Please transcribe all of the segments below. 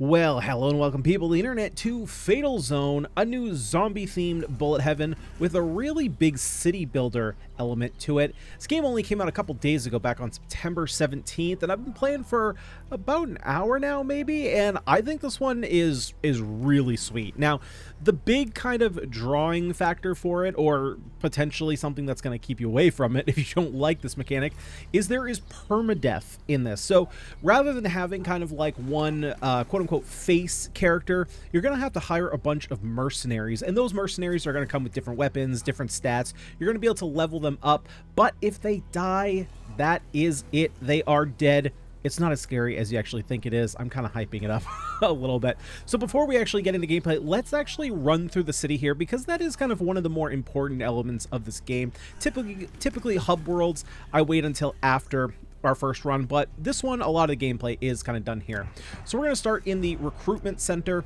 Well, hello and welcome people of the internet to FatalZone, a new zombie-themed bullet heaven with a really big city builder element to it. This game only came out a couple days ago, back on September 17th, and I've been playing for about an hour now, maybe, and I think this one is really sweet. Now, the big kind of drawing factor for it, or potentially something that's going to keep you away from it if you don't like this mechanic, is there is permadeath in this. So rather than having kind of like one quote-unquote face character, you're going to have to hire a bunch of mercenaries, and those mercenaries are going to come with different weapons, different stats. You're going to be able to level them up, but if they die, that is it. They are dead. It's not as scary as you actually think it is. I'm kind of hyping it up a little bit. So before we actually get into gameplay, let's actually run through the city here, because that is kind of one of the more important elements of this game. Typically hub worlds, I wait until after our first run, but this one, a lot of the gameplay is kind of done here. So we're going to start in the recruitment center.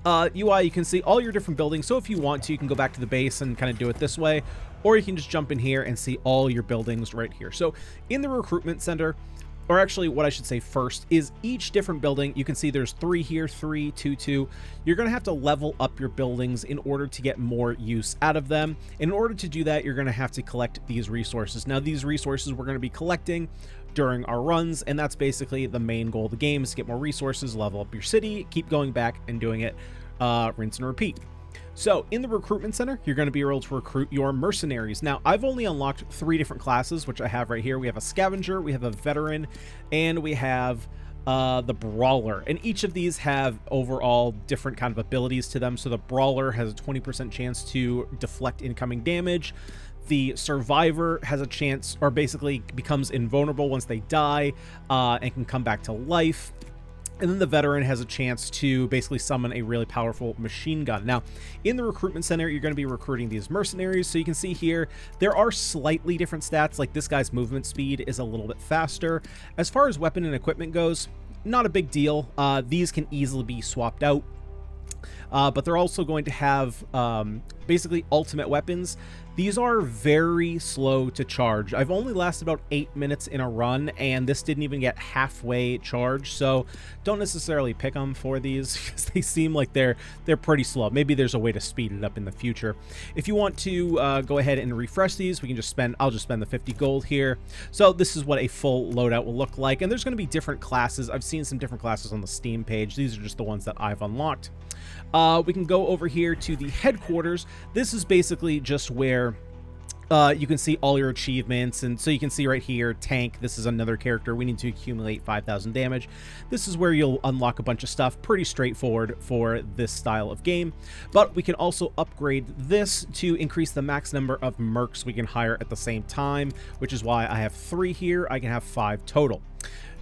UI, you can see all your different buildings, so if you want to, you can go back to the base and kind of do it this way, or you can just jump in here and see all your buildings right here. So in the recruitment center, or actually what I should say first, is each different building. You can see there's 3 here, 3, 2, 2. You're going to have to level up your buildings in order to get more use out of them. In order to do that, you're going to have to collect these resources. Now, these resources we're going to be collecting during our runs, and that's basically the main goal of the game, is to get more resources, level up your city, keep going back and doing it, rinse and repeat. So in the recruitment center, you're going to be able to recruit your mercenaries. Now, I've only unlocked 3 different classes, which I have right here. We have a scavenger, we have a veteran, and we have the brawler. And each of these have overall different kind of abilities to them. So the brawler has a 20% chance to deflect incoming damage. The survivor has a chance, or basically becomes invulnerable once they die, and can come back to life. And then the veteran has a chance to basically summon a really powerful machine gun. Now, in the recruitment center, you're going to be recruiting these mercenaries. So you can see here, there are slightly different stats. Like this guy's movement speed is a little bit faster. As far as weapon and equipment goes, not a big deal. These can easily be swapped out. But they're also going to have basically ultimate weapons. These are very slow to charge. I've only lasted about 8 minutes in a run, and this didn't even get halfway charged, so don't necessarily pick them for these because they seem like they're pretty slow. Maybe there's a way to speed it up in the future. If you want to go ahead and refresh these, we can just spend, I'll just spend the 50 gold here. So this is what a full loadout will look like, and there's going to be different classes. I've seen some different classes on the Steam page. These are just the ones that I've unlocked. We can go over here to the headquarters. This is basically just where you can see all your achievements, and so you can see right here, tank, this is another character. We need to accumulate 5,000 damage. This is where you'll unlock a bunch of stuff. Pretty straightforward for this style of game, but we can also upgrade this to increase the max number of mercs we can hire at the same time, which is why I have 3 here. I can have 5 total.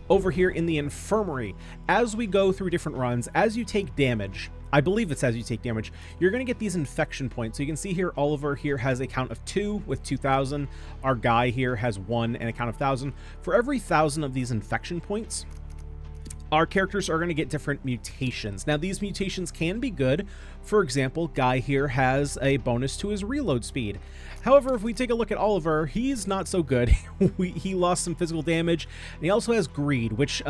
Over here in the infirmary, as we go through different runs, as you take damage, I believe it's as you take damage, you're going to get these infection points. So you can see here, Oliver here has a count of 2 with 2,000. Our guy here has 1 and a count of 1,000. For every 1,000 of these infection points, our characters are going to get different mutations. Now, these mutations can be good. For example, Guy here has a bonus to his reload speed. However, if we take a look at Oliver, he's not so good. He lost some physical damage, and he also has greed, which,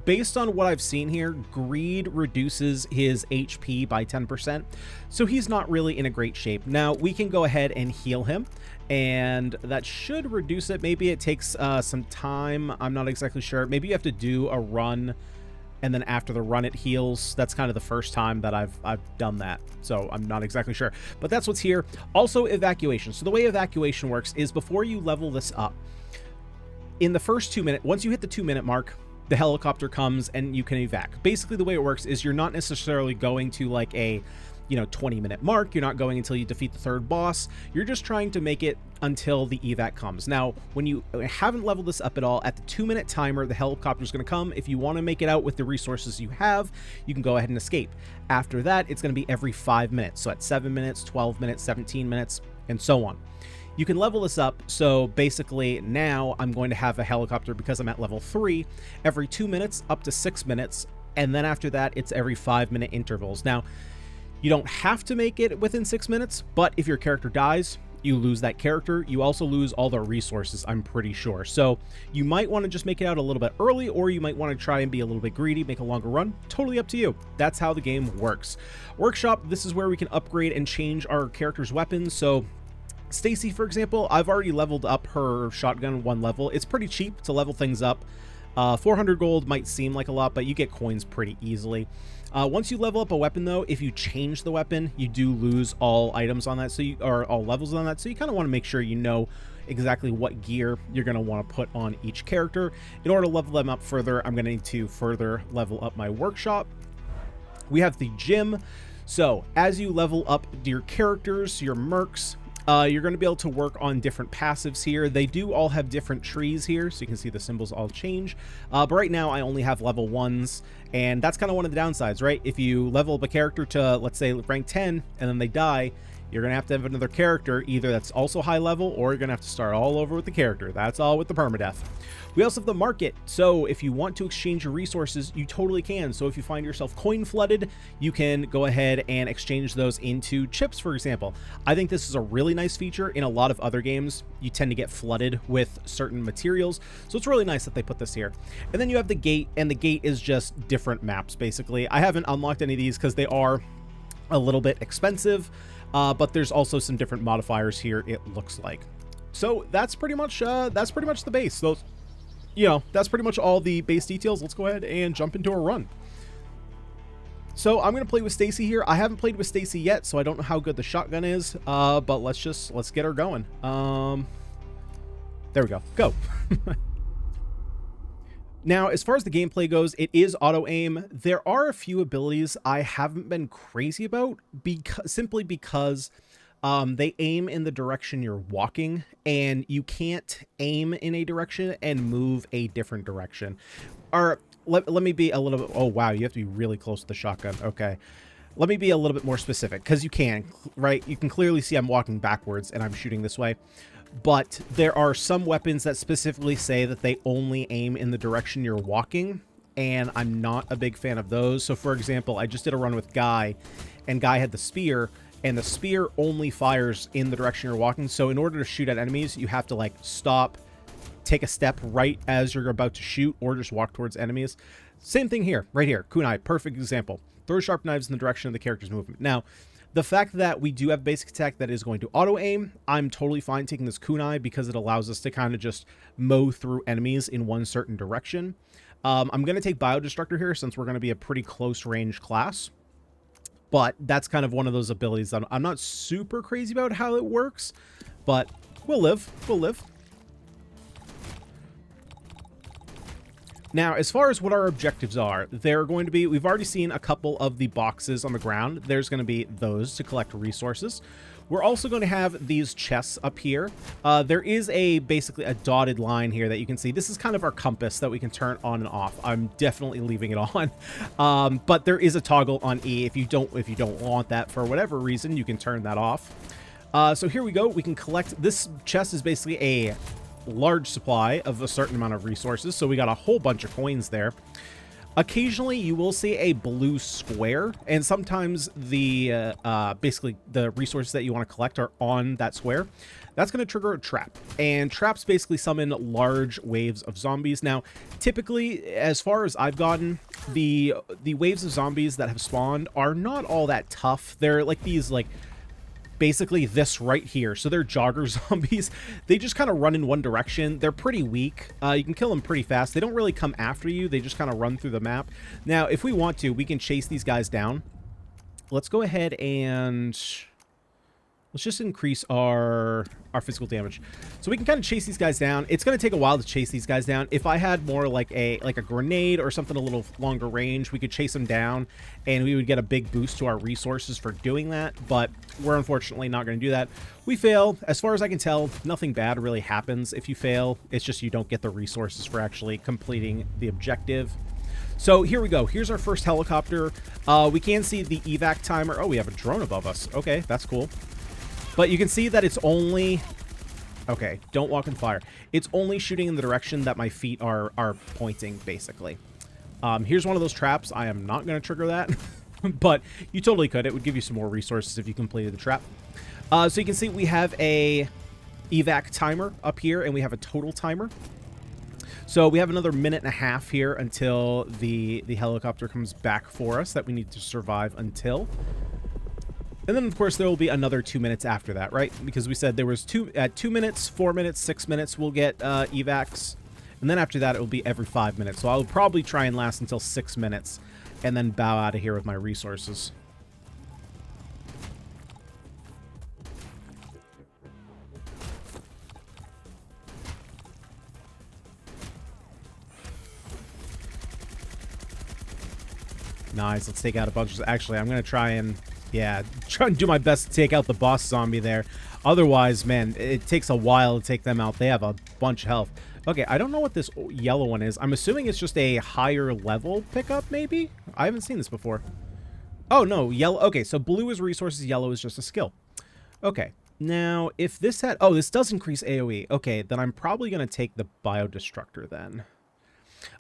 based on what I've seen here, greed reduces his HP by 10%, so he's not really in a great shape. Now, we can go ahead and heal him, and that should reduce it. Maybe it takes some time. I'm not exactly sure. Maybe you have to do a run, and then after the run it heals. That's kind of the first time that I've done that, so I'm not exactly sure. But that's what's here. Also, evacuation. So the way evacuation works is before you level this up, in the first 2 minutes, once you hit the 2-minute mark, the helicopter comes and you can evac. Basically, the way it works is you're not necessarily going to like a 20-minute mark. You're not going until you defeat the 3rd boss. You're just trying to make it until the evac comes. Now, when you haven't leveled this up at all, at the 2-minute timer, the helicopter is going to come. If you want to make it out with the resources you have, you can go ahead and escape. After that, it's going to be every 5 minutes. So at 7 minutes, 12 minutes, 17 minutes, and so on. You can level this up, so basically now I'm going to have a helicopter, because I'm at level 3, every 2 minutes up to 6 minutes, and then after that it's every 5-minute intervals. Now, you don't have to make it within 6 minutes, but if your character dies, you lose that character. You also lose all the resources, I'm pretty sure. So you might want to just make it out a little bit early, or you might want to try and be a little bit greedy, make a longer run. Totally up to you. That's how the game works. Workshop, this is where we can upgrade and change our character's weapons. So Stacy, for example, I've already leveled up her shotgun 1 level. It's pretty cheap to level things up. 400 gold might seem like a lot, but you get coins pretty easily. Once you level up a weapon, though, if you change the weapon, you do lose all items on that, so or all levels on that. So you kind of want to make sure you know exactly what gear you're going to want to put on each character. In order to level them up further, I'm going to need to further level up my workshop. We have the gym. So as you level up your characters, your mercs, you're going to be able to work on different passives here. They do all have different trees here, so you can see the symbols all change. But right now, I only have level 1s, and that's kind of one of the downsides, right? If you level up a character to, let's say, rank 10, and then they die, you're going to have another character, either that's also high level, or you're going to have to start all over with the character. That's all with the permadeath. We also have the market. So if you want to exchange your resources, you totally can. So if you find yourself coin flooded, you can go ahead and exchange those into chips, for example. I think this is a really nice feature. In a lot of other games, you tend to get flooded with certain materials. So it's really nice that they put this here. And then you have the gate, and the gate is just different maps, basically. I haven't unlocked any of these because they are a little bit expensive. But there's also some different modifiers here, it looks like. So that's pretty much the base. Those, you know, that's pretty much all the base details. Let's go ahead and jump into a run. So I'm gonna play with Stacy here. I haven't played with Stacy yet, so I don't know how good the shotgun is. But let's get her going. There we go. Go. Now, as far as the gameplay goes, it is auto-aim. There are a few abilities I haven't been crazy about, simply because they aim in the direction you're walking, and you can't aim in a direction and move a different direction. Or let me be a little bit... Oh, wow, you have to be really close to the shotgun. Okay. Let me be a little bit more specific, because you can, right? You can clearly see I'm walking backwards, and I'm shooting this way. But there are some weapons that specifically say that they only aim in the direction you're walking, and I'm not a big fan of those. So, for example, I just did a run with Guy, and Guy had the spear, and the spear only fires in the direction you're walking. So in order to shoot at enemies, you have to, like, stop, take a step right as you're about to shoot, or just walk towards enemies. Same thing here, right here. Kunai, perfect example. Throw sharp knives in the direction of the character's movement. Now, the fact that we do have basic attack that is going to auto-aim, I'm totally fine taking this kunai because it allows us to kind of just mow through enemies in one certain direction. I'm going to take Biodestructor here since we're going to be a pretty close-range class. But that's kind of one of those abilities that I'm not super crazy about how it works, but we'll live. We'll live. Now, as far as what our objectives are, they're going to be, we've already seen a couple of the boxes on the ground. There's going to be those to collect resources. We're also going to have these chests up here. There is basically a dotted line here that you can see. This is kind of our compass that we can turn on and off. I'm definitely leaving it on. But there is a toggle on E. If you don't want that for whatever reason, you can turn that off. So here we go. We can collect, this chest is basically a large supply of a certain amount of resources, so we got a whole bunch of coins there. Occasionally you will see a blue square, and sometimes the basically the resources that you want to collect are on that square. That's going to trigger a trap, and traps basically summon large waves of zombies. Now, typically, as far as I've gotten, the waves of zombies that have spawned are not all that tough. They're like these, like, basically this right here. So they're jogger zombies. They just kind of run in one direction. They're pretty weak. You can kill them pretty fast. They don't really come after you. They just kind of run through the map. Now, if we want to, we can chase these guys down. Let's go ahead and let's just increase our physical damage. So we can kind of chase these guys down. It's going to take a while to chase these guys down. If I had more like a grenade or something a little longer range, we could chase them down and we would get a big boost to our resources for doing that. But we're unfortunately not going to do that. We fail. As far as I can tell, nothing bad really happens if you fail. It's just you don't get the resources for actually completing the objective. So here we go. Here's our first helicopter. We can see the evac timer. Oh, we have a drone above us. Okay, that's cool. But you can see that it's only... Okay, don't walk in fire. It's only shooting in the direction that my feet are pointing, basically. Here's one of those traps. I am not going to trigger that. But you totally could. It would give you some more resources if you completed the trap. So you can see we have a evac timer up here, and we have a total timer. So we have another minute and a half here until the helicopter comes back for us that we need to survive until. And then, of course, there will be another 2 minutes after that, right? Because we said there was 2 minutes, 4 minutes, 6 minutes we'll get evacs. And then after that, it will be every 5 minutes. So I'll probably try and last until 6 minutes and then bow out of here with my resources. Nice. Let's take out a bunch of... Actually, I'm going to try and... Yeah, try and do my best to take out the boss zombie there. Otherwise, man, it takes a while to take them out. They have a bunch of health. Okay, I don't know what this yellow one is. I'm assuming it's just a higher level pickup, maybe? I haven't seen this before. Oh, no, yellow. Okay, so blue is resources, yellow is just a skill. Okay, now, if this had... Oh, this does increase AoE. Okay, then I'm probably going to take the Biodestructor then.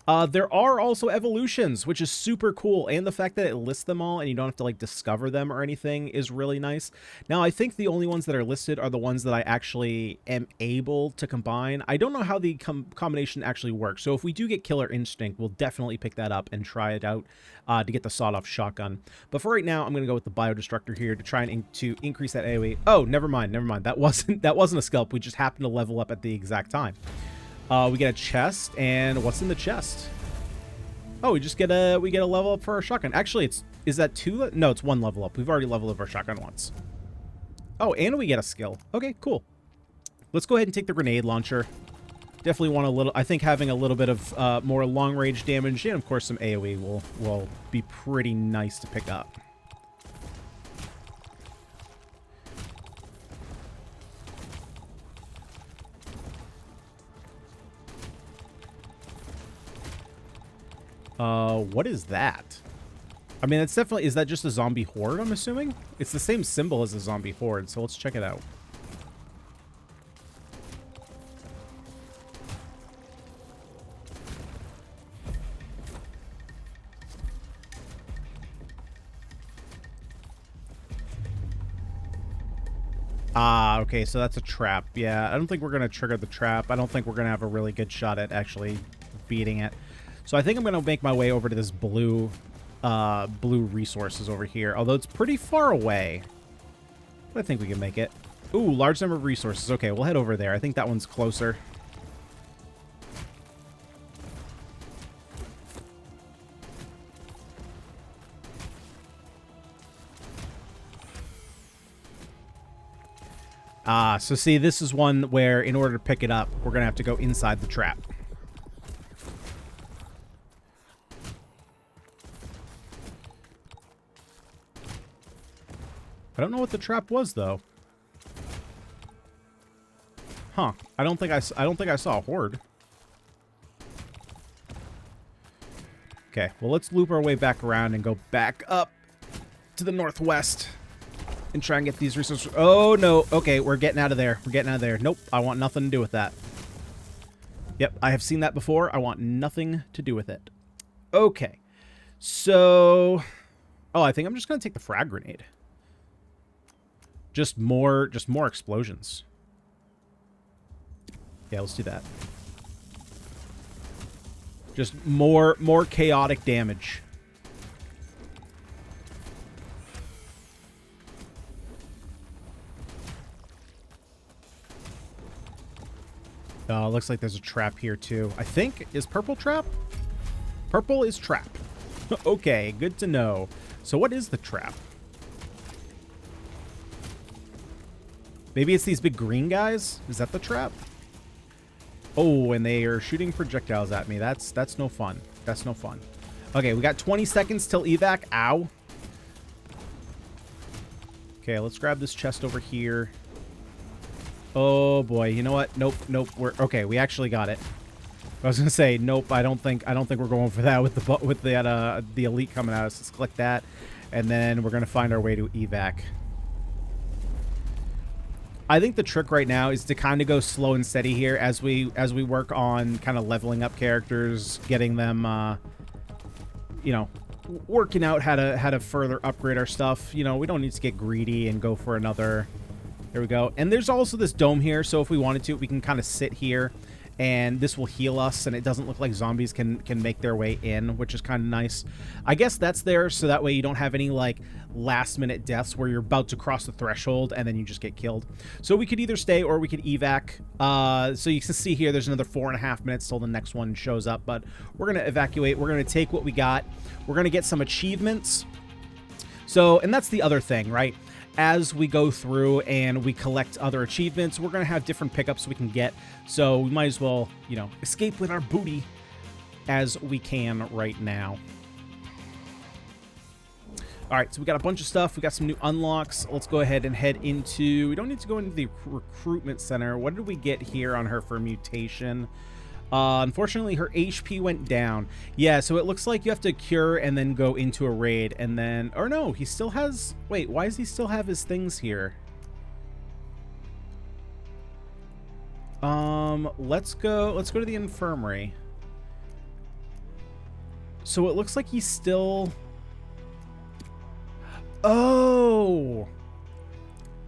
There are also evolutions, which is super cool, and the fact that it lists them all and you don't have to like discover them or anything is really nice. Now, I think the only ones that are listed are the ones that I actually am able to combine. I don't know how the combination actually works, so if we do get Killer Instinct, we'll definitely pick that up and try it out to get the sawed-off shotgun. But for right now, I'm going to go with the Biodestructor here to try and to increase that AoE. Oh, never mind. That wasn't a scalp. We just happened to level up at the exact time. We get a chest, and what's in the chest? Oh, we get a level up for our shotgun. Actually, is that 2? No, it's 1 level up. We've already leveled up our shotgun once. Oh, and we get a skill. Okay, cool. Let's go ahead and take the grenade launcher. Definitely want a little... I think having a little bit of more long-range damage and, of course, some AoE will be pretty nice to pick up. What is that? I mean, it's definitely... Is that just a zombie horde, I'm assuming? It's the same symbol as a zombie horde, so let's check it out. Ah, okay, so that's a trap. Yeah, I don't think we're going to trigger the trap. I don't think we're going to have a really good shot at actually beating it. So I think I'm going to make my way over to this blue resources over here, although it's pretty far away. But I think we can make it. Ooh, large number of resources. Okay, we'll head over there. I think that one's closer. Ah, so see, this is one where in order to pick it up, we're going to have to go inside the trap. I don't know what the trap was, though. Huh. I don't think I saw a horde. Okay, well, let's loop our way back around and go back up to the northwest and try and get these resources. Oh, no. Okay, we're getting out of there. We're getting out of there. Nope, I want nothing to do with that. Yep, I have seen that before. I want nothing to do with it. Okay, so... Oh, I think I'm just going to take the frag grenade. Just more explosions. Yeah, let's do that. Just more chaotic damage. Oh, looks like there's a trap here too. I think, is purple trap? Purple is trap. Okay, good to know. So what is the trap? Maybe it's these big green guys? Is that the trap? Oh, and they are shooting projectiles at me. That's no fun. That's no fun. Okay, we got 20 seconds till evac. Ow. Okay, let's grab this chest over here. Oh boy, you know what? Nope. Okay, we actually got it. I was gonna say nope. I don't think we're going for that with the elite coming at us. Let's click that, and then we're gonna find our way to evac. I think the trick right now is to kind of go slow and steady here as we work on kind of leveling up characters, getting them, you know, working out how to further upgrade our stuff. You know, we don't need to get greedy and go for another There we go. And there's also this dome here, so if we wanted to, we can kind of sit here, and this will heal us, and it doesn't look like zombies can make their way in, which is kind of nice. I guess that's there so that way you don't have any, like, last-minute deaths where you're about to cross the threshold and then you just get killed. So we could either stay or we could evac. So you can see here there's another 4.5 minutes till the next one shows up, but we're going to evacuate. We're going to take what we got. We're going to get some achievements. So, and that's the other thing, right? As we go through and we collect other achievements, we're going to have different pickups we can get. So we might as well, you know, escape with our booty as we can right now. All right, so we got a bunch of stuff. We got some new unlocks. Let's go ahead and head into... We don't need to go into the recruitment center. What did we get here on her for mutation? Unfortunately, her HP went down. Yeah, so it looks like you have to cure and then go into a raid and then... Or no, he still has... Wait, why does he still have his things here? Let's go to the infirmary. So it looks like he's still... Oh,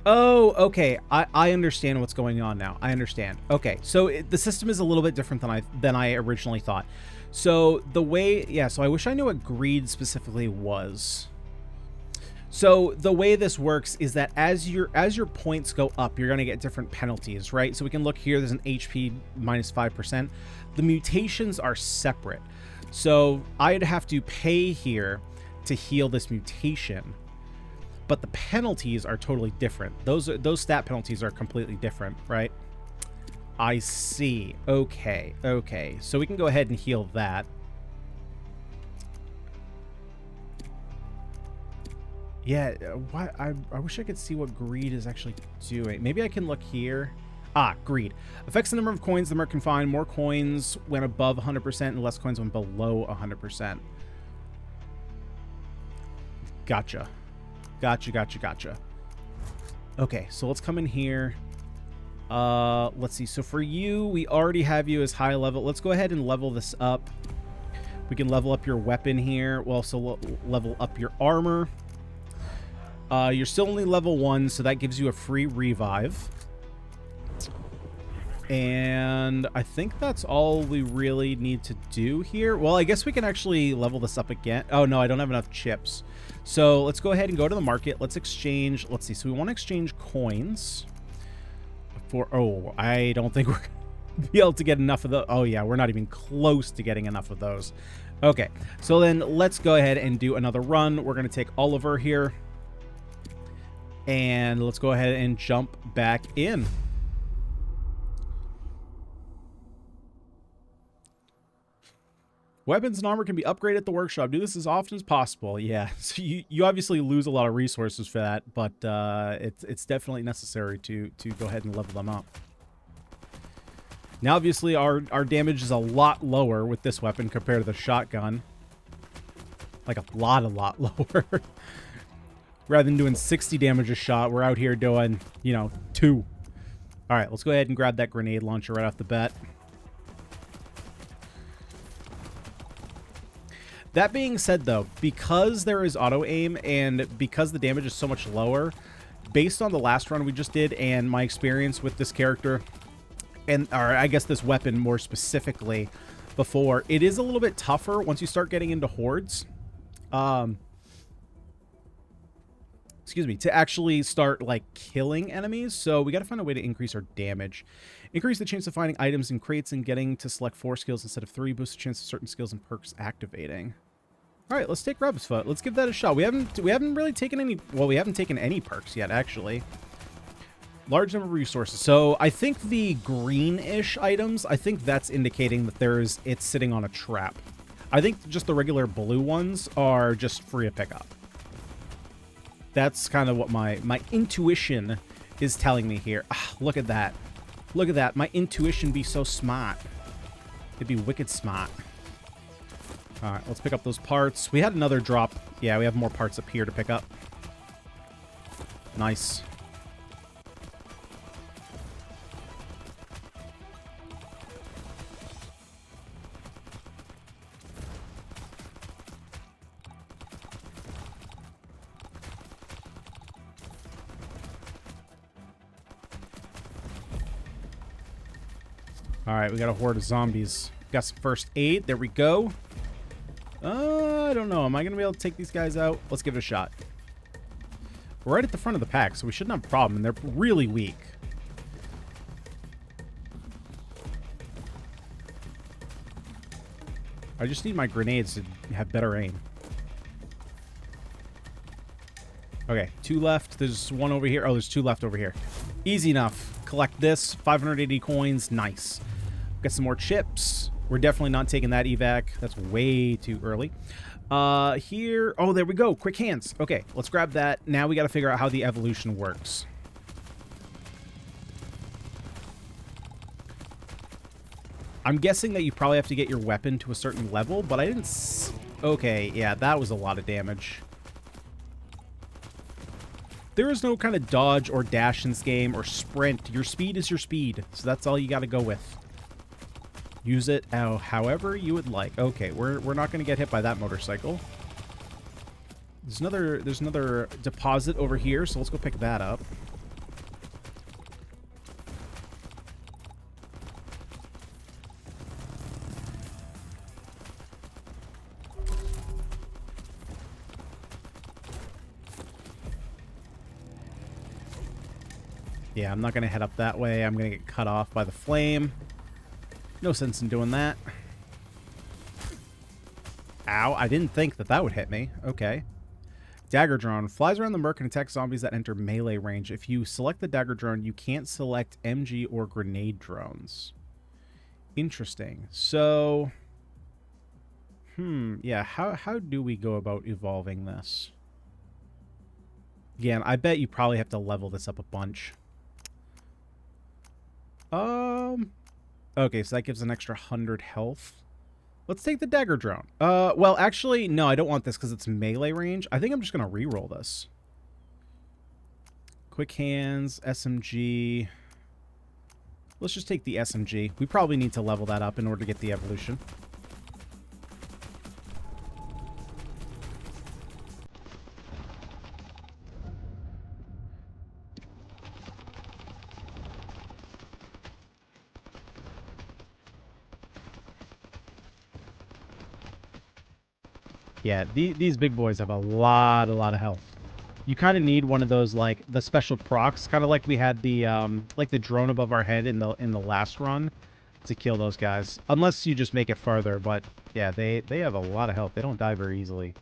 okay. I understand what's going on now. I understand. Okay, so the system is a little bit different than I originally thought. So the way, yeah. So I wish I knew what greed specifically was. So the way this works is that as your points go up, you're gonna get different penalties, right? So we can look here. There's an HP minus 5%. The mutations are separate. So I'd have to pay here to heal this mutation. But the penalties are totally different. Those stat penalties are completely different, right? I see. Okay. So we can go ahead and heal that. Yeah, I wish I could see what greed is actually doing. Maybe I can look here. Ah, greed. Affects the number of coins the merc can find. More coins when above 100% and less coins when below 100%. Gotcha. Okay, so let's come in here. Let's see. So for you, we already have you as high level. Let's go ahead and level this up. We can level up your weapon here. We'll also level up your armor. You're still only level 1, so that gives you a free revive. And I think that's all we really need to do here. Well, I guess we can actually level this up again. Oh, no, I don't have enough chips. So let's go ahead and go to the market. Let's exchange. Let's see. So we want to exchange coins for... Oh, I don't think we're going to be able to get enough of those. Oh, yeah, we're not even close to getting enough of those. Okay, so then let's go ahead and do another run. We're going to take Oliver here. And let's go ahead and jump back in. Weapons and armor can be upgraded at the workshop. Do this as often as possible. Yeah, so you obviously lose a lot of resources for that, but it's definitely necessary to go ahead and level them up. Now, obviously, our damage is a lot lower with this weapon compared to the shotgun. Like a lot lower. Rather than doing 60 damage a shot, we're out here doing, you know, 2. All right, let's go ahead and grab that grenade launcher right off the bat. That being said, though, because there is auto-aim and because the damage is so much lower, based on the last run we just did and my experience with this character, or I guess this weapon more specifically before, it is a little bit tougher once you start getting into hordes. Excuse me, to actually start, like, killing enemies. So we got to find a way to increase our damage. Increase the chance of finding items in crates and getting to select 4 skills instead of 3. Boost the chance of certain skills and perks activating. All right, let's take Reb's Foot. Let's give that a shot. We haven't really taken any... Well, we haven't taken any perks yet, actually. Large number of resources. So I think the greenish items, I think that's indicating that it's sitting on a trap. I think just the regular blue ones are just free to pick up. That's kind of what my intuition is telling me here. Ah, look at that. Look at that. My intuition be so smart. It'd be wicked smart. All right, let's pick up those parts. We had another drop. Yeah, we have more parts up here to pick up. Nice. All right, we got a horde of zombies. Got some first aid. There we go. I don't know. Am I going to be able to take these guys out? Let's give it a shot. We're right at the front of the pack, so we shouldn't have a problem. And they're really weak. I just need my grenades to have better aim. Okay, 2 left. There's 1 over here. Oh, there's 2 left over here. Easy enough. Collect this. 580 coins. Nice. Got some more chips. We're definitely not taking that evac. That's way too early. Here. Oh, there we go. Quick hands. Okay, let's grab that. Now we got to figure out how the evolution works. I'm guessing that you probably have to get your weapon to a certain level, but I didn't... Okay, yeah, that was a lot of damage. There is no kind of dodge or dash in this game or sprint. Your speed is your speed, so that's all you got to go with. Use it however you would like. Okay, we're not going to get hit by that motorcycle. There's another deposit over here, so let's go pick that up. Yeah, I'm not going to head up that way. I'm going to get cut off by the flame. No sense in doing that. Ow, I didn't think that would hit me. Okay. Dagger drone. Flies around the merc and attacks zombies that enter melee range. If you select the dagger drone, you can't select MG or grenade drones. Interesting. So... yeah, how do we go about evolving this? Again, I bet you probably have to level this up a bunch. Okay, so that gives an extra 100 health. Let's take the dagger drone. Well, actually, no, I don't want this because it's melee range. I think I'm just going to reroll this. Quick hands, SMG. Let's just take the SMG. We probably need to level that up in order to get the evolution. Yeah, these big boys have a lot of health. You kind of need one of those, like, the special procs, kind of like we had the, like the drone above our head in the last run to kill those guys. Unless you just make it farther, but yeah, they have a lot of health. They don't die very easily.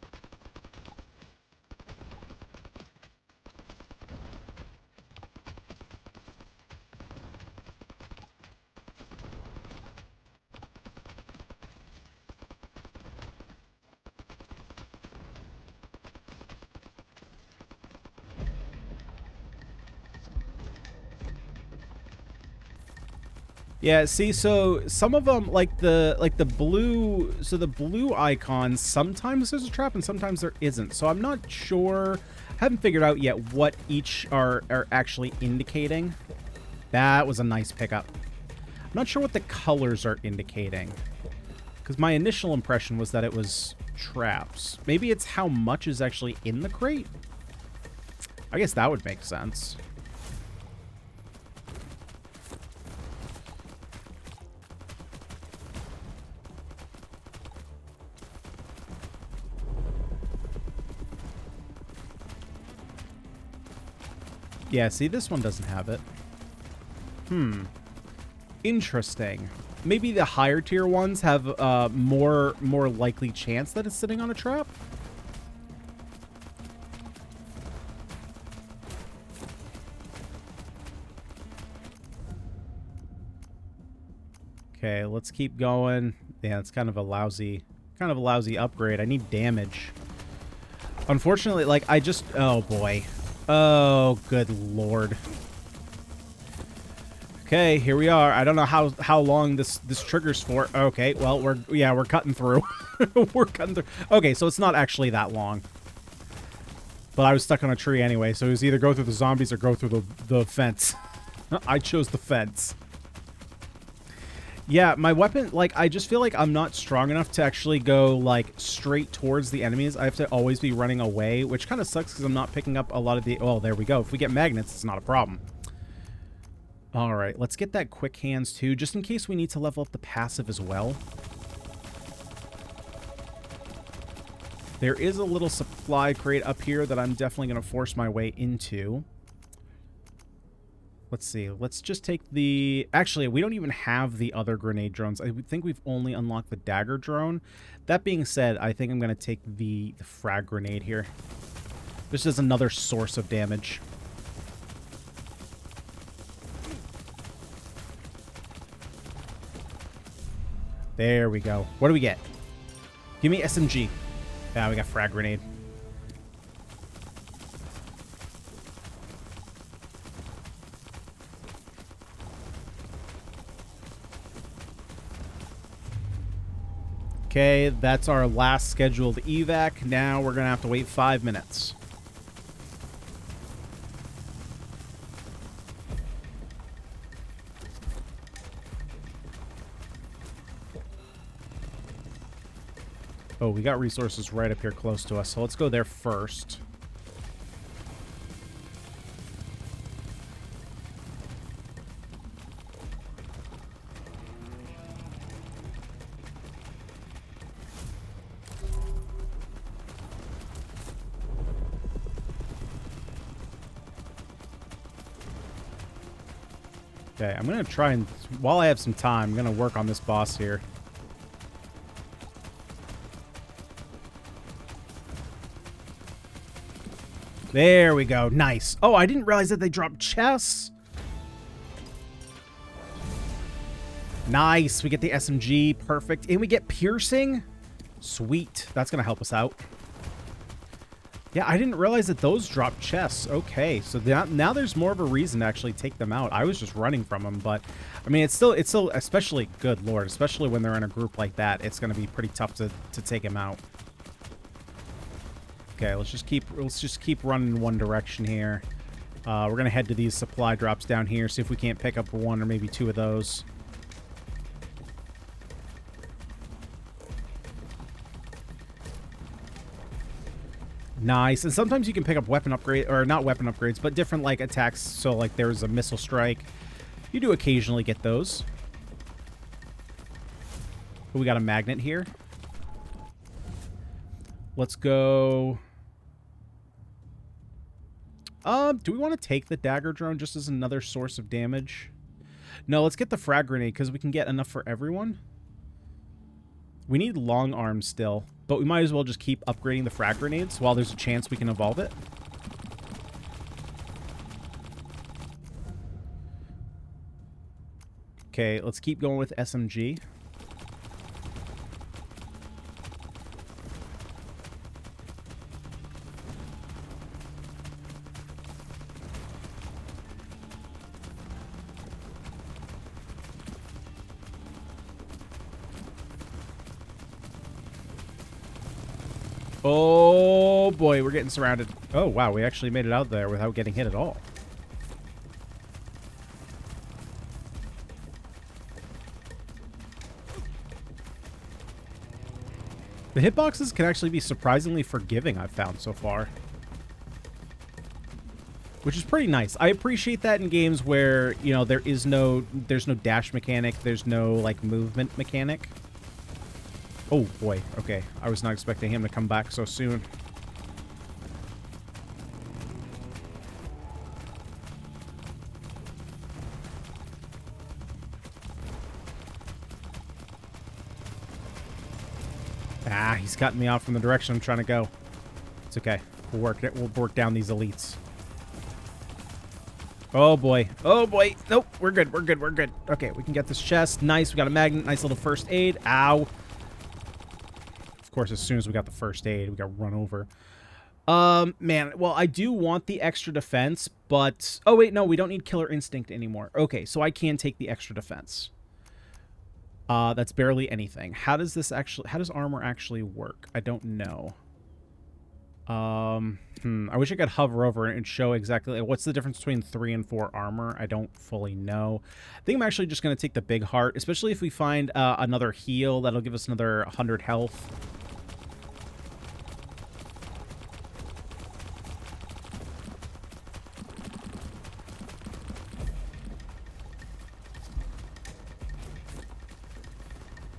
Yeah, see, so some of them, like the blue, so the blue icons, sometimes there's a trap and sometimes there isn't. So I'm not sure, haven't figured out yet what each are actually indicating. That was a nice pickup. I'm not sure what the colors are indicating, because my initial impression was that it was traps. Maybe it's how much is actually in the crate? I guess that would make sense. Yeah, see, this one doesn't have it. Interesting. Maybe the higher tier ones have more likely chance that it's sitting on a trap? Okay, let's keep going. Yeah, it's kind of a lousy upgrade. I need damage. Unfortunately, like, I just... Oh, boy. Oh, good lord. Okay, here we are. I don't know how long this triggers for. Okay, well, we're cutting through. We're cutting through. Okay, so it's not actually that long. But I was stuck on a tree anyway, so it was either go through the zombies or go through the fence. I chose the fence. Yeah, my weapon, like, I just feel like I'm not strong enough to actually go, like, straight towards the enemies. I have to always be running away, which kind of sucks because I'm not picking up a lot of the... Oh, there we go. If we get magnets, it's not a problem. All right, let's get that quick hands too, just in case we need to level up the passive as well. There is a little supply crate up here that I'm definitely going to force my way into. Let's see. Let's just take the... Actually, we don't even have the other grenade drones. I think we've only unlocked the dagger drone. That being said, I think I'm going to take the frag grenade here. This is another source of damage. There we go. What do we get? Give me SMG. Yeah, we got frag grenade. Okay, that's our last scheduled evac. Now we're going to have to wait 5 minutes. Oh, we got resources right up here close to us, so let's go there first. Okay, I'm going to try and, while I have some time, I'm going to work on this boss here. There we go. Nice. Oh, I didn't realize that they dropped chests. Nice. We get the SMG. Perfect. And we get piercing. Sweet. That's going to help us out. Yeah, I didn't realize that those dropped chests. Okay, so now there's more of a reason to actually take them out. I was just running from them, but I mean, it's still, especially, good lord, especially when they're in a group like that, it's going to be pretty tough to take them out. Okay, let's just keep running in one direction here. We're going to head to these supply drops down here, see if we can't pick up one or maybe two of those. Nice. And sometimes you can pick up weapon upgrade, or not weapon upgrades, but different like attacks. So like there's a missile strike. You do occasionally get those. But we got a magnet here. Let's go. Do we want to take the dagger drone just as another source of damage? No, let's get the frag grenade because we can get enough for everyone. We need long arms still, but we might as well just keep upgrading the frag grenades while there's a chance we can evolve it. Okay, let's keep going with SMG. Oh boy, we're getting surrounded. Oh wow, we actually made it out there without getting hit at all. The hitboxes can actually be surprisingly forgiving, I've found so far. Which is pretty nice. I appreciate that in games where, you know, there's no dash mechanic, there's no like movement mechanic. Oh boy, okay. I was not expecting him to come back so soon. Ah, he's cutting me off from the direction I'm trying to go. It's okay. We'll work down these elites. Oh boy. Oh boy. Nope, we're good. We're good. We're good. Okay, we can get this chest. Nice. We got a magnet. Nice little first aid. Ow. Of course, as soon as we got the first aid, we got run over. Man, well, I do want the extra defense, but... Oh, wait, no, we don't need Killer Instinct anymore. Okay, so I can take the extra defense. That's barely anything. How does armor actually work? I don't know. I wish I could hover over it and show exactly what's the difference between 3 and 4 armor. I don't fully know. I think I'm actually just going to take the big heart, especially if we find another heal. That'll give us another 100 health.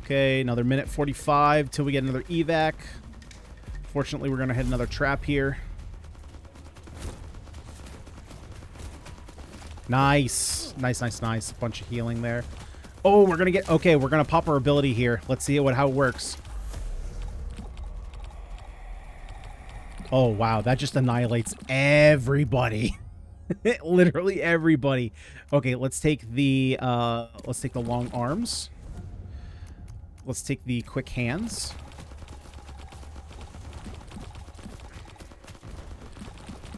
Okay, another minute 45 till we get another evac. Fortunately, we're going to hit another trap here. Nice. Nice, nice, nice. Bunch of healing there. Oh, we're going to get... Okay, we're going to pop our ability here. Let's see how it works. Oh, wow. That just annihilates everybody. Literally everybody. Okay, let's take the long arms. Let's take the quick hands.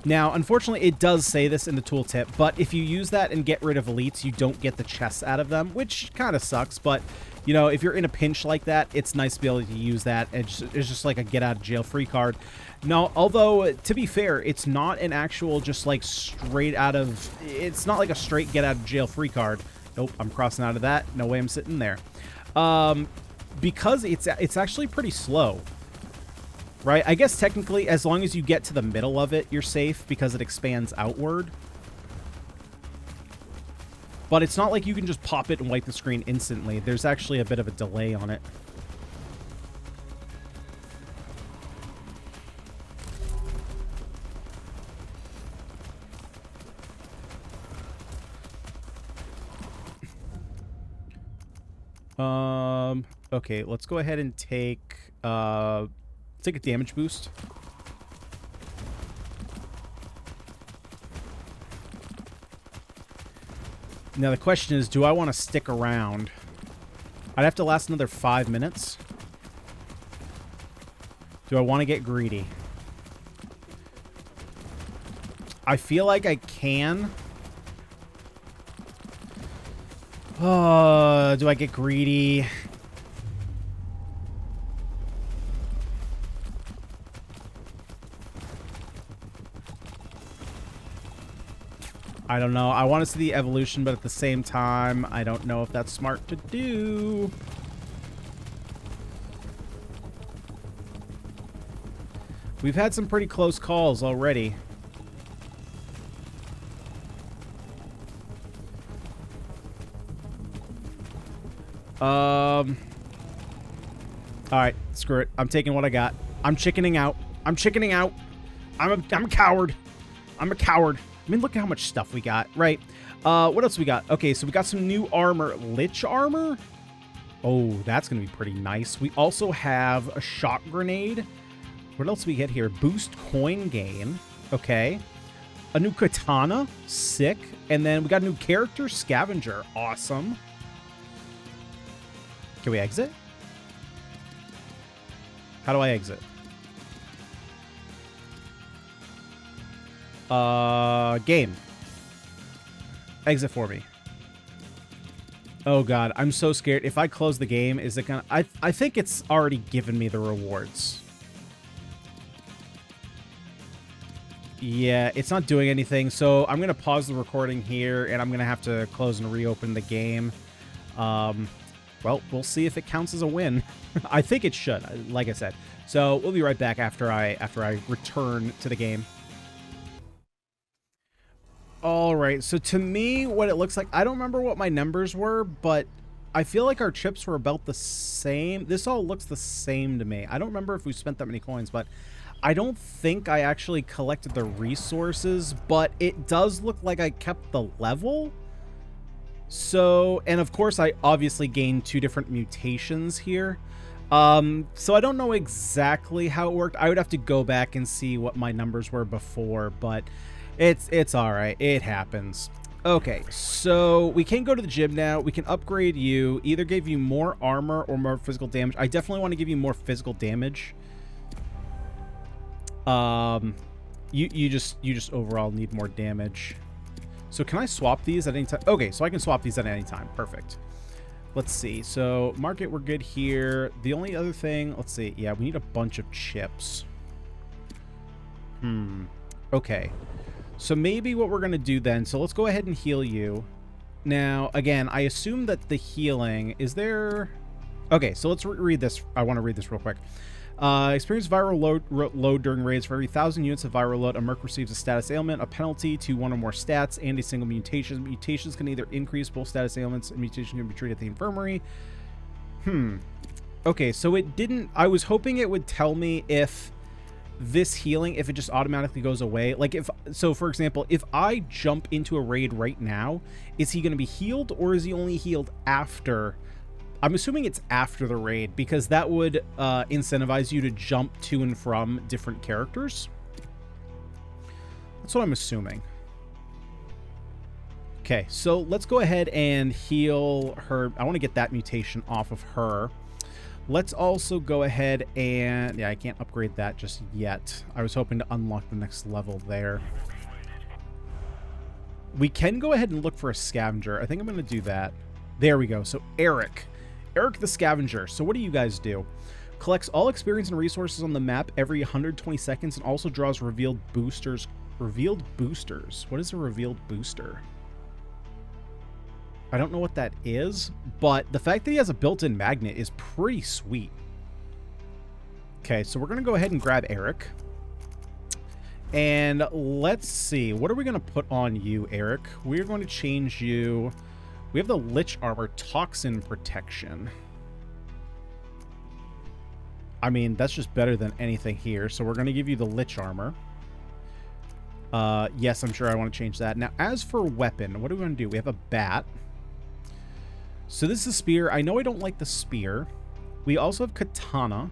Now, unfortunately, it does say this in the tooltip, but if you use that and get rid of elites, you don't get the chests out of them, which kind of sucks, but, you know, if you're in a pinch like that, it's nice to be able to use that. It's just like a get-out-of-jail-free card. Now, although, to be fair, it's not an actual just, like, straight out of... It's not like a straight get-out-of-jail-free card. Nope, I'm crossing out of that. No way I'm sitting there. Because it's actually pretty slow. Right? I guess technically, as long as you get to the middle of it, you're safe because it expands outward. But it's not like you can just pop it and wipe the screen instantly. There's actually a bit of a delay on it. Okay, let's go ahead and take a damage boost. Now the question is, do I want to stick around? I'd have to last another 5 minutes. Do I want to get greedy? I feel like I can. Oh, do I get greedy? I don't know. I want to see the evolution, but at the same time, I don't know if that's smart to do. We've had some pretty close calls already. All right, screw it. I'm taking what I got. I'm chickening out. I'm chickening out. I'm a coward. I'm a coward. I mean, look at how much stuff we got, right? What else we got? Okay, so we got some new armor. Lich armor? Oh, that's going to be pretty nice. We also have a shock grenade. What else do we get here? Boost coin gain. Okay. A new katana. Sick. And then we got a new character, Scavenger. Awesome. Can we exit? How do I exit? Game. Exit for me. Oh god, I'm so scared. If I close the game, is it gonna... I think it's already given me the rewards. Yeah, it's not doing anything, so I'm gonna pause the recording here, and I'm gonna have to close and reopen the game. Well, we'll see if it counts as a win. I think it should, like I said. So we'll be right back after I return to the game. All right, so to me, what it looks like, I don't remember what my numbers were, but I feel like our chips were about the same. This all looks the same to me. I don't remember if we spent that many coins, but I don't think I actually collected the resources, but it does look like I kept the level. So, and of course, I obviously gained 2 different mutations here. So I don't know exactly how it worked. I would have to go back and see what my numbers were before, but it's all right. It happens. Okay, so we can go to the gym now. We can upgrade you. Either give you more armor or more physical damage. I definitely want to give you more physical damage. You just overall need more damage. So can I swap these at any time? Okay, so I can swap these at any time. Perfect. Let's see. So market, we're good here. The only other thing, let's see. Yeah, we need a bunch of chips. Okay. So maybe what we're going to do then, so let's go ahead and heal you. Now, again, I assume that the healing, is there... Okay, so let's read this. I want to read this real quick. Experience viral load during raids. For every 1,000 units of viral load, a merc receives a status ailment, a penalty to 1 or more stats, and a single mutation. Mutations can either increase both status ailments, and mutation can be treated at the infirmary. Okay, so it didn't... I was hoping it would tell me if this healing, if it just automatically goes away. Like, if... So, for example, if I jump into a raid right now, is he going to be healed, or is he only healed after... I'm assuming it's after the raid, because that would incentivize you to jump to and from different characters. That's what I'm assuming. Okay, so let's go ahead and heal her. I want to get that mutation off of her. Let's also go ahead and... Yeah, I can't upgrade that just yet. I was hoping to unlock the next level there. We can go ahead and look for a scavenger. I think I'm going to do that. There we go. So Eric. Eric the Scavenger. So what do you guys do? Collects all experience and resources on the map every 120 seconds and also draws revealed boosters. Revealed boosters? What is a revealed booster? I don't know what that is, but the fact that he has a built-in magnet is pretty sweet. Okay, so we're going to go ahead and grab Eric. And let's see. What are we going to put on you, Eric? We're going to change you... We have the Lich Armor Toxin Protection. I mean, that's just better than anything here. So we're going to give you the Lich Armor. Yes, I'm sure I want to change that. Now, as for weapon, what are we going to do? We have a bat. So this is a spear. I know I don't like the spear. We also have katana.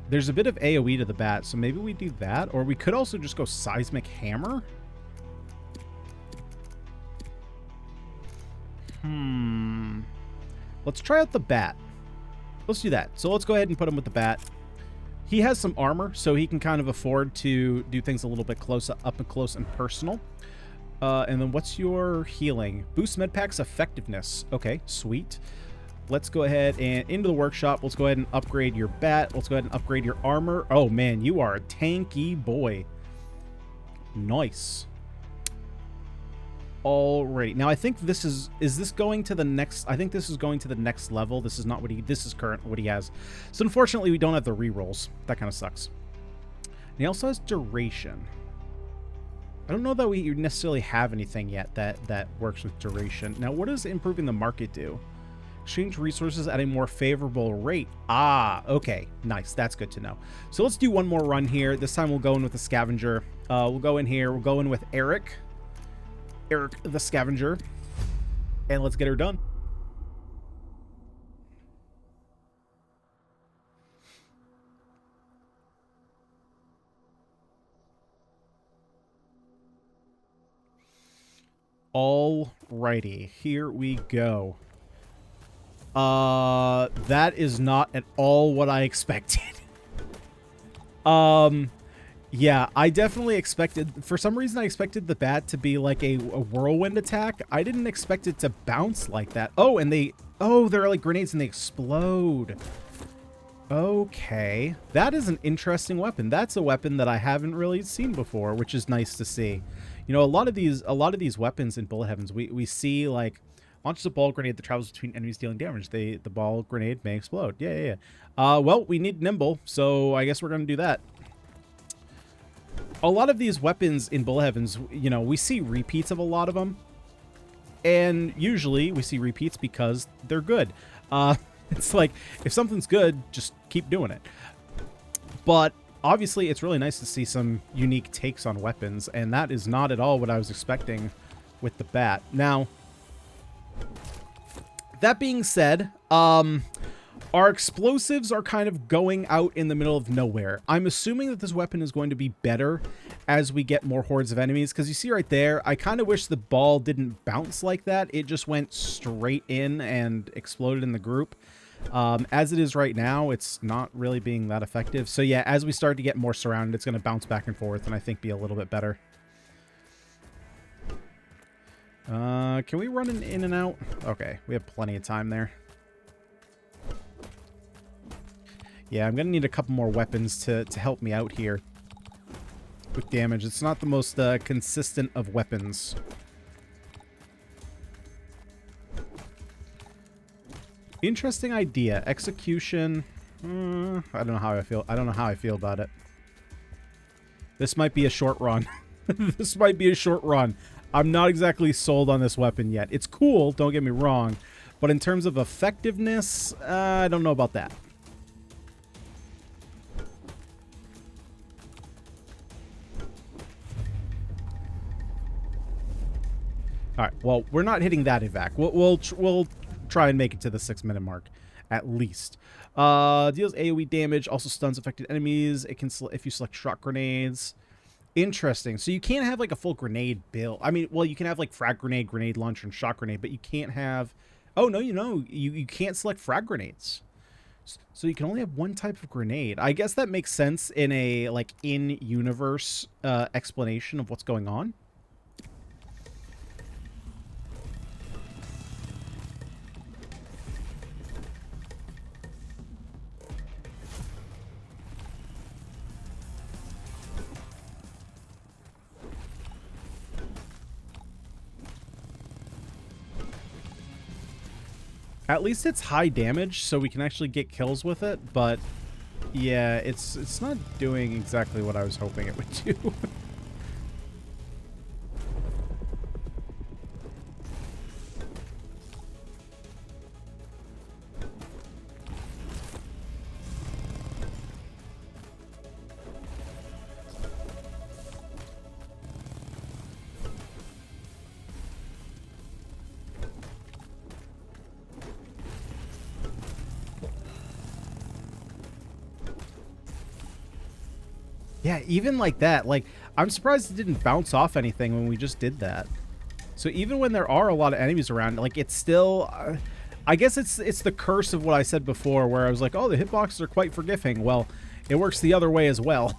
There's a bit of AoE to the bat, so maybe we do that. Or we could also just go seismic hammer. Let's try out the bat. Let's do that. So let's go ahead and put him with the bat. He has some armor, so he can kind of afford to do things a little bit up and close and personal. And then what's your healing? Boost medpack's effectiveness. Okay, sweet. Let's go ahead and into the workshop. Let's go ahead and upgrade your bat. Let's go ahead and upgrade your armor. Oh man, you are a tanky boy. Nice. Alrighty. Now I think this is this going to the next? I think this is going to the next level. This is not what this is current what he has. So unfortunately we don't have the rerolls. That kind of sucks. And he also has duration. I don't know that we necessarily have anything yet that works with duration. Now what does improving the market do? Exchange resources at a more favorable rate. Ah, okay. Nice. That's good to know. So let's do one more run here. This time we'll go in with the scavenger. We'll go in here. We'll go in with Eric. Eric the Scavenger. And let's get her done. Alrighty, here we go. That is not at all what I expected. Yeah, I definitely expected, for some reason I expected the bat to be like a whirlwind attack. I didn't expect it to bounce like that. Oh, and they're like grenades and they explode. Okay, that is an interesting weapon. That's a weapon that I haven't really seen before, which is nice to see. You know, a lot of these weapons in Bullet Heavens, we see like launches a ball grenade that travels between enemies dealing damage. The ball grenade may explode. Yeah. Well, we need nimble, so I guess we're gonna do that. A lot of these weapons in Bullet Heavens, you know, we see repeats of a lot of them. And usually we see repeats because they're good. It's like, if something's good, just keep doing it. But obviously it's really nice to see some unique takes on weapons. And that is not at all what I was expecting with the bat. Now, that being said, our explosives are kind of going out in the middle of nowhere. I'm assuming that this weapon is going to be better as we get more hordes of enemies. Because you see right there, I kind of wish the ball didn't bounce like that. It just went straight in and exploded in the group. As it is right now, it's not really being that effective. So yeah, as we start to get more surrounded, it's going to bounce back and forth and I think be a little bit better. Can we run in and out? Okay, we have plenty of time there. Yeah, I'm going to need a couple more weapons to help me out here with damage. It's not the most consistent of weapons. Interesting idea. Execution. I don't know how I feel. I don't know how I feel about it. This might be a short run. This might be a short run. I'm not exactly sold on this weapon yet. It's cool, don't get me wrong, But in terms of effectiveness, I don't know about that. All right, well, we're not hitting that evac. We'll try and make it to the 6-minute mark, at least. Deals AoE damage, also stuns affected enemies. It can, if you select shock grenades. Interesting. So you can't have like a full grenade build. I mean, well, you can have like frag grenade, grenade launcher, and shock grenade, but you can't have. Oh no, you can't select frag grenades. So you can only have one type of grenade. I guess that makes sense in a like in-universe explanation of what's going on. At least it's high damage, so we can actually get kills with it, but yeah, it's not doing exactly what I was hoping it would do. Yeah, even like that, like, I'm surprised it didn't bounce off anything when we just did that. So even when there are a lot of enemies around, like, it's still... I guess it's the curse of what I said before, where I was like, oh, the hitboxes are quite forgiving. Well, it works the other way as well.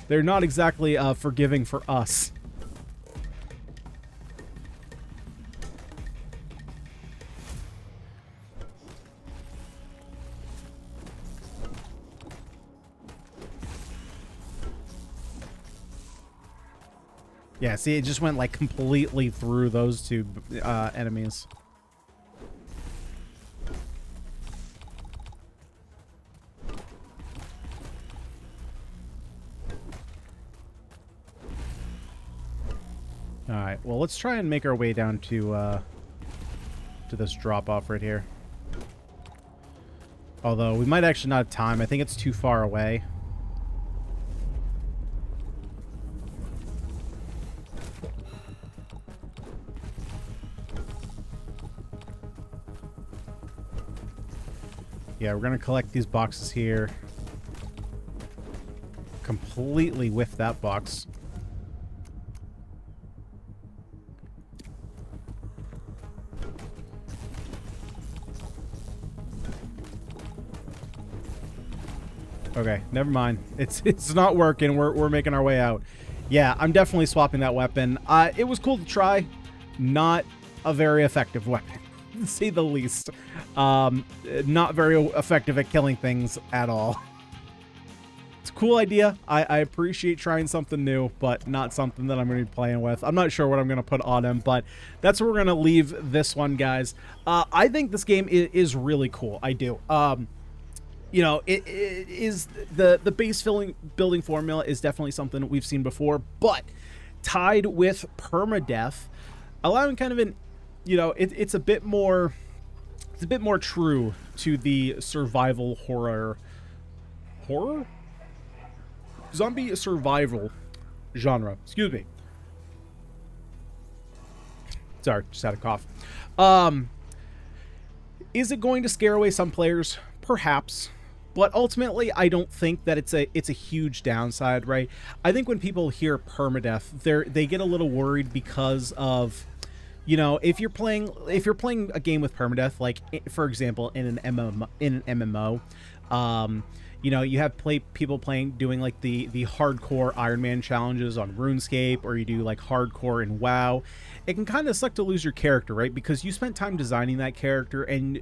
They're not exactly forgiving for us. Yeah, see, it just went like completely through those two enemies. All right, well, let's try and make our way down to this drop-off right here. Although, we might actually not have time. I think it's too far away. Yeah, we're going to collect these boxes here. Completely whiff that box. Okay, never mind. It's not working. We're making our way out. Yeah, I'm definitely swapping that weapon. It was cool to try. Not a very effective weapon, to say the least. Not very effective at killing things at all. It's a cool idea. I appreciate trying something new, but not something that I'm going to be playing with. I'm not sure what I'm going to put on him, but that's where we're going to leave this one, guys. I think this game is really cool. I do. You know, it is the base building formula is definitely something we've seen before, but tied with permadeath, allowing kind of an, you know, it's a bit more true to the survival horror zombie survival genre. Excuse me. Sorry, just had a cough. Is it going to scare away some players? Perhaps. But ultimately, I don't think that it's a huge downside, right? I think when people hear permadeath, they get a little worried because of, you know, if you're playing a game with permadeath, like for example in an MMO, you know, you have people doing like the hardcore Iron Man challenges on RuneScape, or you do like hardcore in WoW. It can kind of suck to lose your character, right? Because you spent time designing that character, and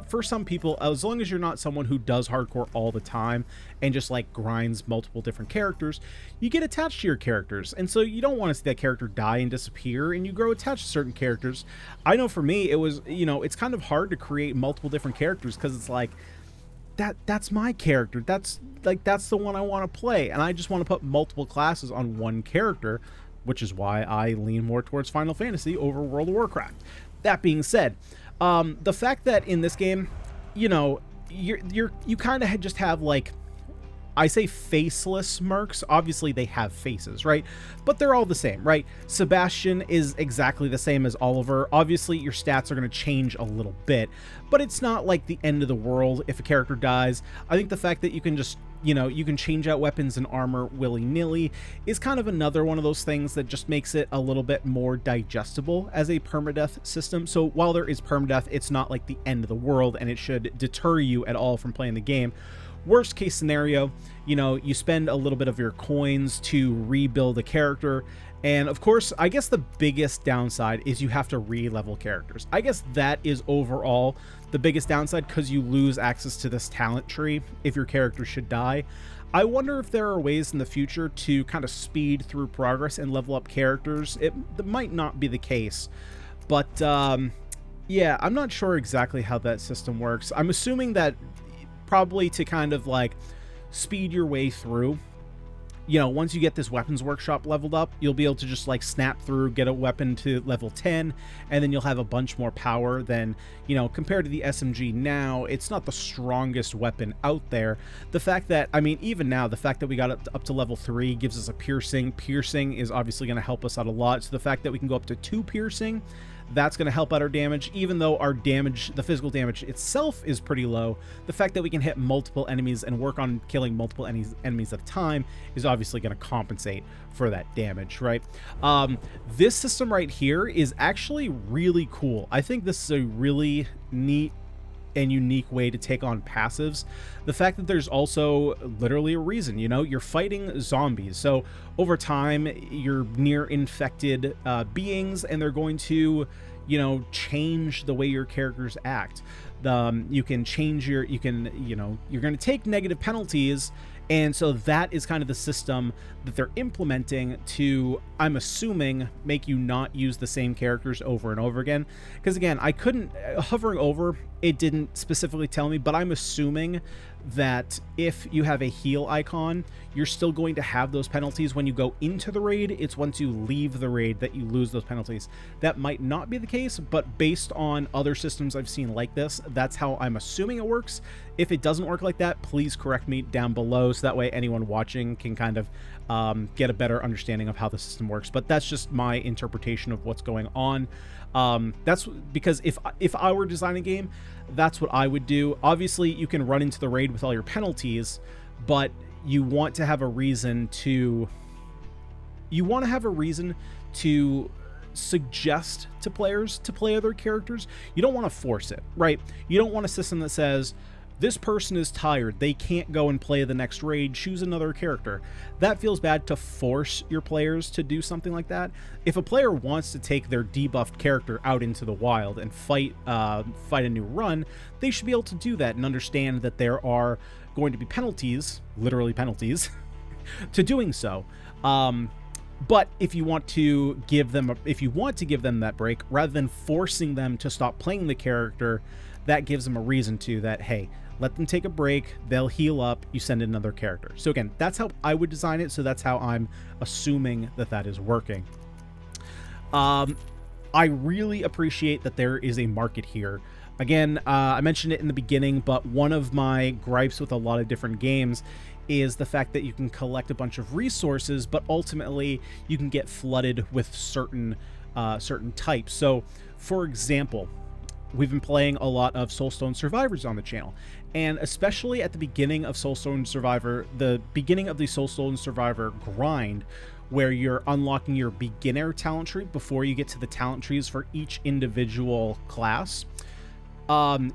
for some people, as long as you're not someone who does hardcore all the time and just like grinds multiple different characters, you get attached to your characters, and so you don't want to see that character die and disappear, and you grow attached to certain characters. I know for me, it was, you know, it's kind of hard to create multiple different characters because it's like, that's my character. That's the one I want to play, and I just want to put multiple classes on one character, which is why I lean more towards Final Fantasy over World of Warcraft. That being said, The fact that in this game, you know, you kind of just have like, I say faceless mercs. Obviously they have faces, right? But they're all the same, right? Sebastian is exactly the same as Oliver. Obviously your stats are going to change a little bit, but it's not like the end of the world if a character dies. I think the fact that you can just, you know, you can change out weapons and armor willy-nilly is kind of another one of those things that just makes it a little bit more digestible as a permadeath system. So while there is permadeath, it's not like the end of the world, and it should deter you at all from playing the game. Worst case scenario, you know, you spend a little bit of your coins to rebuild a character, and of course, I guess the biggest downside is you have to re-level characters. I guess that is overall the biggest downside, because you lose access to this talent tree if your character should die. I wonder if there are ways in the future to kind of speed through progress and level up characters. That might not be the case, but yeah, I'm not sure exactly how that system works. I'm assuming that probably to kind of like speed your way through, you know, once you get this weapons workshop leveled up, you'll be able to just like snap through, get a weapon to level 10, and then you'll have a bunch more power than, you know, compared to the SMG now. It's not the strongest weapon out there. The fact that, I mean, even now, the fact that we got up to level 3 gives us a piercing. Piercing is obviously going to help us out a lot. So the fact that we can go up to 2 piercing, that's going to help out our damage, even though our damage, the physical damage itself, is pretty low. The fact that we can hit multiple enemies and work on killing multiple enemies at a time is obviously going to compensate for that damage, right? This system right here is actually really cool. I think this is a really neat and unique way to take on passives. The fact that there's also literally a reason, you know, you're fighting zombies, so over time you're near infected beings, and they're going to, you know, change the way your characters act. You can change your, you know, you're going to take negative penalties, and so that is kind of the system that they're implementing to, I'm assuming, make you not use the same characters over and over again. Because again, I couldn't, hovering over, it didn't specifically tell me, but I'm assuming that if you have a heal icon, you're still going to have those penalties when you go into the raid. It's once you leave the raid that you lose those penalties. That might not be the case, but based on other systems I've seen like this, that's how I'm assuming it works. If it doesn't work like that, please correct me down below, so that way anyone watching can kind of get a better understanding of how the system works. But that's just my interpretation of what's going on. That's because if I were designing a game, that's what I would do. Obviously, you can run into the raid with all your penalties, but you want to have a reason to suggest to players to play other characters. You don't want to force it, right? You don't want a system that says, this person is tired, they can't go and play the next raid, choose another character. That feels bad, to force your players to do something like that. If a player wants to take their debuffed character out into the wild and fight a new run, they should be able to do that and understand that there are going to be penalties, literally penalties, to doing so. But if you want to give them that break, rather than forcing them to stop playing the character, that gives them a reason to, that, hey, let them take a break, they'll heal up, you send in another character. So again, that's how I would design it, so that's how I'm assuming that that is working. I really appreciate that there is a market here. Again, I mentioned it in the beginning, but one of my gripes with a lot of different games is the fact that you can collect a bunch of resources, but ultimately you can get flooded with certain types. So, for example, we've been playing a lot of Soulstone Survivors on the channel, and especially at the beginning of Soulstone Survivor, the beginning of the Soulstone Survivor grind, where you're unlocking your beginner talent tree before you get to the talent trees for each individual class. So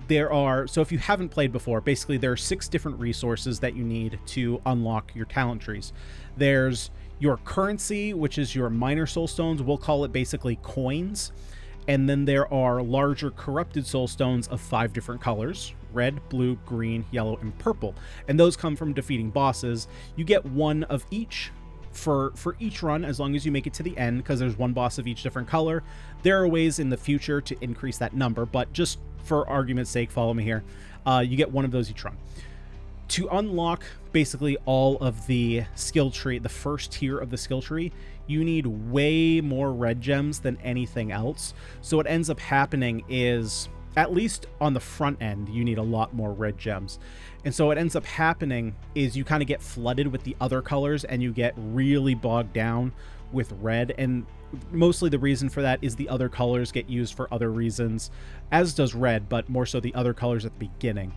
if you haven't played before, basically there are 6 different resources that you need to unlock your talent trees. There's your currency, which is your minor soulstones. We'll call it basically coins. And then there are larger corrupted soulstones of 5 different colors: red, blue, green, yellow, and purple. And those come from defeating bosses. You get 1 of each for each run, as long as you make it to the end, because there's 1 boss of each different color. There are ways in the future to increase that number, but just for argument's sake, follow me here. You get 1 of those each run. To unlock basically all of the skill tree, the first tier of the skill tree, you need way more red gems than anything else. So what ends up happening is, at least on the front end, you need a lot more red gems. And so what ends up happening is you kind of get flooded with the other colors and you get really bogged down with red. And mostly the reason for that is the other colors get used for other reasons, as does red, but more so the other colors at the beginning.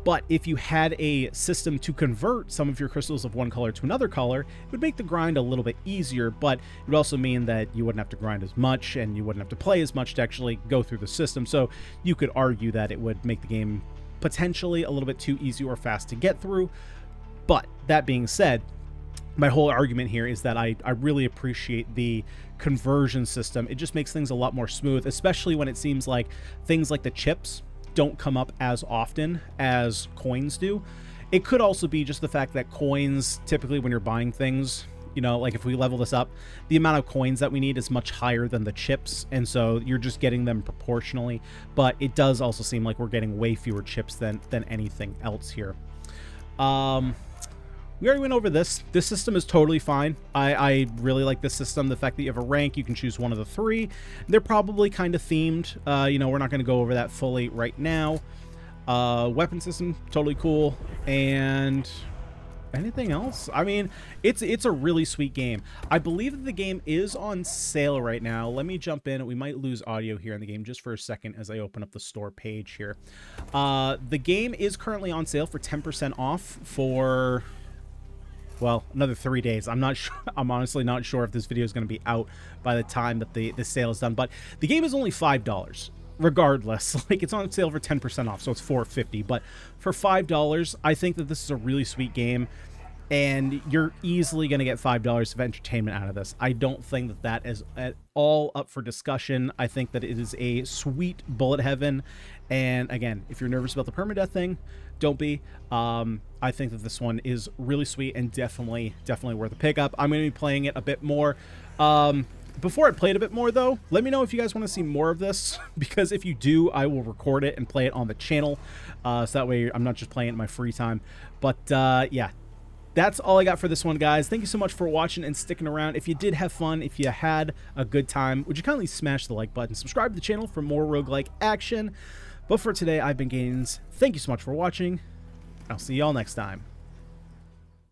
But if you had a system to convert some of your crystals of one color to another color, it would make the grind a little bit easier, but it would also mean that you wouldn't have to grind as much and you wouldn't have to play as much to actually go through the system. So you could argue that it would make the game potentially a little bit too easy or fast to get through. But that being said, my whole argument here is that I really appreciate the conversion system. It just makes things a lot more smooth, especially when it seems like things like the chips don't come up as often as coins do. It could also be just the fact that coins, typically when you're buying things, you know, like if we level this up, the amount of coins that we need is much higher than the chips, and so you're just getting them proportionally. But it does also seem like we're getting way fewer chips than anything else here. We already went over this. This system is totally fine. I really like this system. The fact that you have a rank, you can choose one of the three. They're probably kind of themed. You know, we're not going to go over that fully right now. Weapon system, totally cool. And anything else? I mean, it's a really sweet game. I believe that the game is on sale right now. Let me jump in. We might lose audio here in the game just for a second as I open up the store page here. The game is currently on sale for 10% off for, well, another 3 days. I'm not sure. I'm honestly not sure if this video is going to be out by the time that the sale is done, but the game is only $5 regardless. Like, it's on sale for 10% off, so it's $4.50, but for $5, I think that this is a really sweet game, and you're easily going to get $5 of entertainment out of this. I don't think that that is at all up for discussion. I think that it is a sweet bullet heaven, and again, if you're nervous about the permadeath thing, don't be. I think that this one is really sweet and definitely worth a pickup. I'm going to be playing it a bit more. Before I play it a bit more, though, let me know if you guys want to see more of this, because if you do, I will record it and play it on the channel, so that way I'm not just playing it in my free time. But yeah, that's all I got for this one, guys. Thank you so much for watching and sticking around. If you did have fun, if you had a good time, would you kindly smash the like button, subscribe to the channel for more roguelike action. But for today, I've been Ganyonz. Thank you so much for watching. I'll see y'all next time.